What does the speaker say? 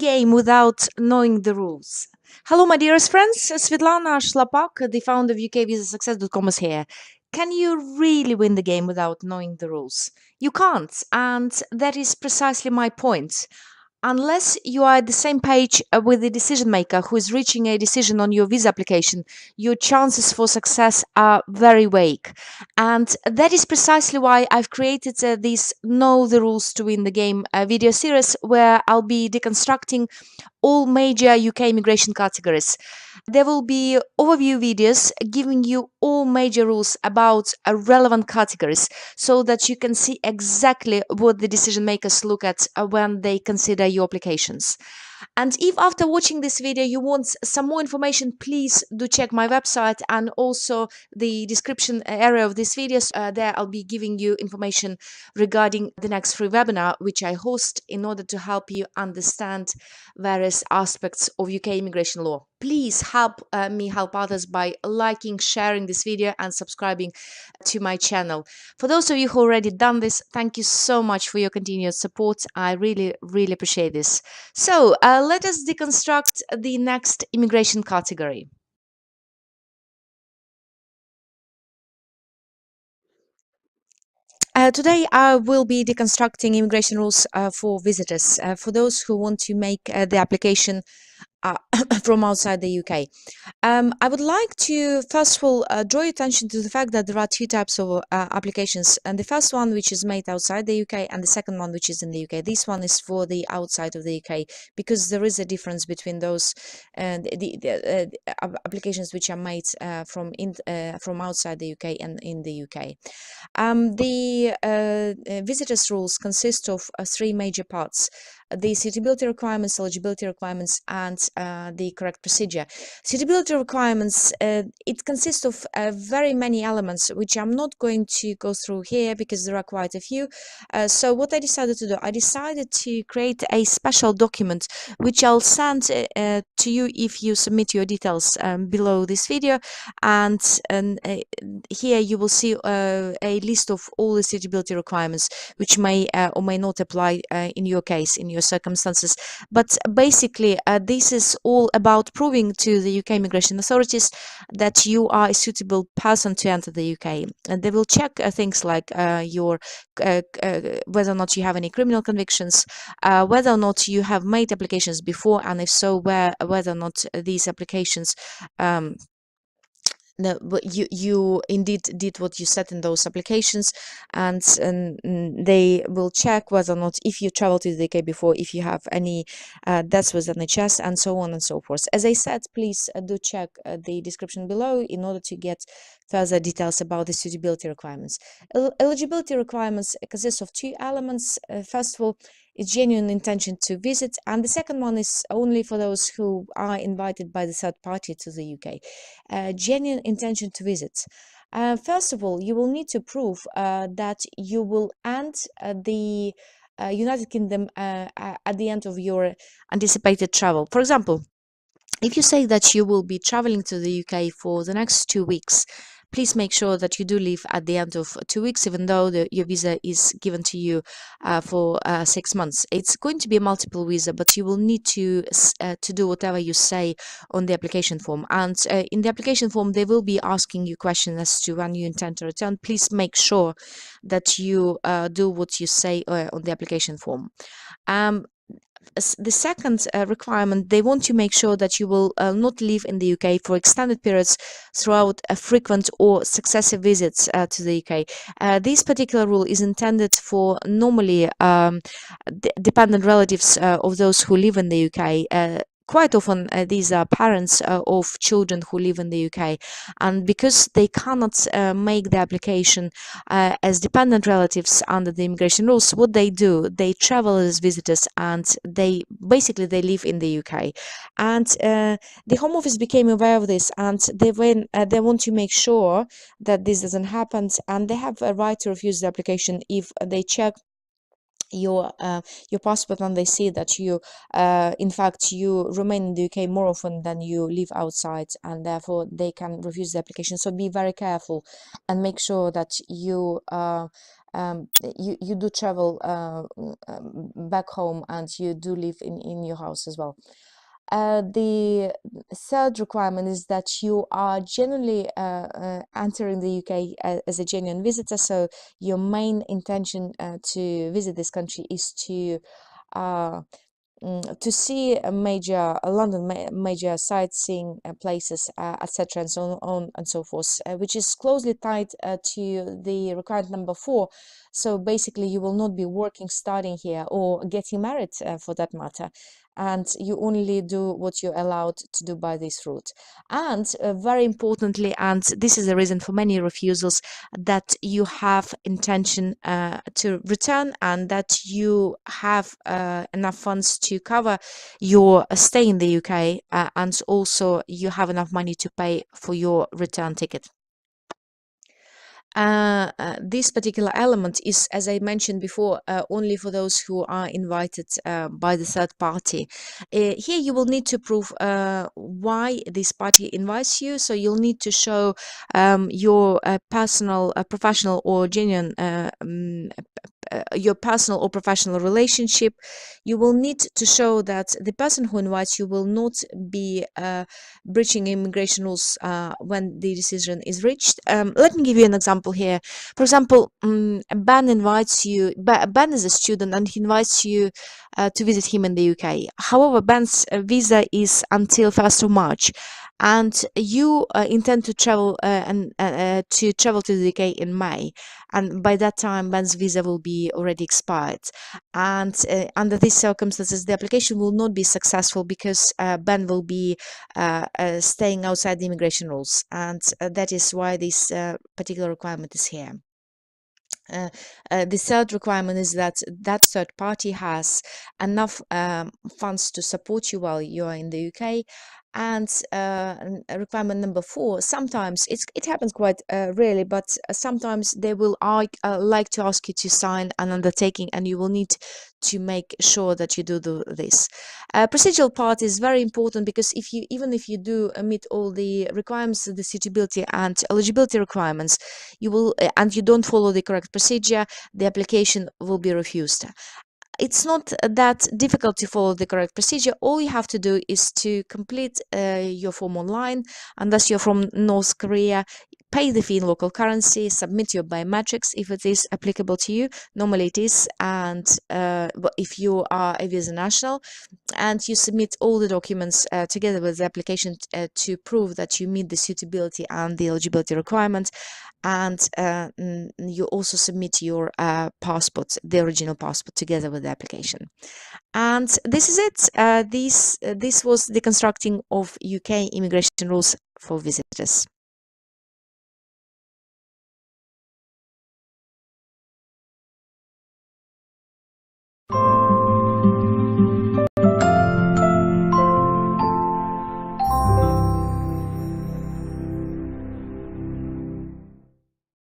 game without knowing the rules. Hello, my dearest friends. Svetlana Shlapak, the founder of UKVisaSuccess.com is here. Can you really win the game without knowing the rules? You can't, and that is precisely my point. Unless you are at the same page with the decision maker who is reaching a decision on your visa application, your chances for success are very vague. And that is precisely why I've created this Know the Rules to Win the Game video series where I'll be deconstructing all major UK immigration categories. There will be overview videos giving you all major rules about relevant categories so that you can see exactly what the decision makers look at when they consider your applications. And if after watching this video you want some more information, please do check my website and also the description area of this video. There I'll be giving you information regarding the next free webinar which I host in order to help you understand various aspects of UK immigration law. Please help me help others by liking, sharing this video and subscribing to my channel. For those of you who already done this, thank you so much for your continued support. I really appreciate this. So let us deconstruct the next immigration category. Today I will be deconstructing immigration rules for visitors, for those who want to make the application from outside the UK. I would like to first of all draw your attention to the fact that there are two types of applications, and the first one which is made outside the UK and the second one which is in the UK. This one is for the outside of the UK because there is a difference between those the applications which are made from outside the UK and in the UK. The visitors rules consist of three major parts: the suitability requirements, eligibility requirements, and the correct procedure. Suitability requirements, it consists of very many elements, which I'm not going to go through here because there are quite a few. So what I decided to do, I decided to create a special document, which I'll send to you if you submit your details below this video. And here you will see a list of all the suitability requirements, which may or may not apply in your case, in your circumstances. But basically this is all about proving to the UK immigration authorities that you are a suitable person to enter the UK, and they will check things like your whether or not you have any criminal convictions, whether or not you have made applications before, and if so, whether or not these applications no, but you indeed did what you said in those applications, and they will check whether or not, if you traveled to the UK before, if you have any debts with NHS, and so on and so forth. As I said, please do check the description below in order to get further details about the suitability requirements. Eligibility requirements consist of two elements. First of all, it's genuine intention to visit, and the second one is only for those who are invited by the third party to the UK. Genuine intention to visit. First of all, you will need to prove that you will end the United Kingdom at the end of your anticipated travel. For example, if you say that you will be traveling to the UK for the next 2 weeks, please make sure that you do leave at the end of 2 weeks, even though your visa is given to you for 6 months. It's going to be a multiple visa, but you will need to do whatever you say on the application form. And in the application form, they will be asking you questions as to when you intend to return. Please make sure that you do what you say on the application form. The second requirement, they want to make sure that you will not live in the UK for extended periods throughout frequent or successive visits to the UK. This particular rule is intended for normally dependent relatives of those who live in the UK. Quite often these are parents of children who live in the UK, and because they cannot make the application as dependent relatives under the immigration rules, what they do, they travel as visitors, and they live in the UK. And the Home Office became aware of this, and they want to make sure that this doesn't happen, and they have a right to refuse the application if they check your passport and they see that you in fact you remain in the UK more often than you live outside, and therefore they can refuse the application. So be very careful and make sure that you you do travel back home and you do live in your house as well. The third requirement is that you are generally entering the UK as a genuine visitor. So your main intention to visit this country is uh, to see a major London major sightseeing places, etc., and so on and so forth, which is closely tied to the requirement number 4. So basically, you will not be working, studying here, or getting married, for that matter, and you only do what you're allowed to do by this route. And very importantly, and this is the reason for many refusals, that you have intention to return, and that you have enough funds to cover your stay in the UK, and also you have enough money to pay for your return ticket. This particular element is, as I mentioned before, only for those who are invited by the third party. Here you will need to prove why this party invites you. So you'll need to show your personal, professional, or genuine your personal or professional relationship. You will need to show that the person who invites you will not be breaching immigration rules when the decision is reached. Let me give you an example here. For example, Ben invites you. Ben is a student and he invites you to visit him in the UK. However, Ben's visa is until 1st of March, and you intend to travel to the UK in May, and by that time Ben's visa will be already expired, and under these circumstances the application will not be successful because Ben will be staying outside the immigration rules, and that is why this particular requirement is here. The third requirement is that that third party has enough funds to support you while you are in the UK. And requirement number 4, sometimes it happens quite rarely, but sometimes they will like to ask you to sign an undertaking, and you will need to make sure that you do this. Procedural part is very important, because even if you do meet all the requirements, the suitability and eligibility requirements, you will and you don't follow the correct procedure, the application will be refused. It's not that difficult to follow the correct procedure. All you have to do is to complete your form online, unless you're from North Korea, pay the fee in local currency, submit your biometrics if it is applicable to you. Normally it is, and if you are a visa national, and you submit all the documents together with the application to prove that you meet the suitability and the eligibility requirements, and you also submit your passport, the original passport, together with the application. And this is it. This was the constructing of UK immigration rules for visitors.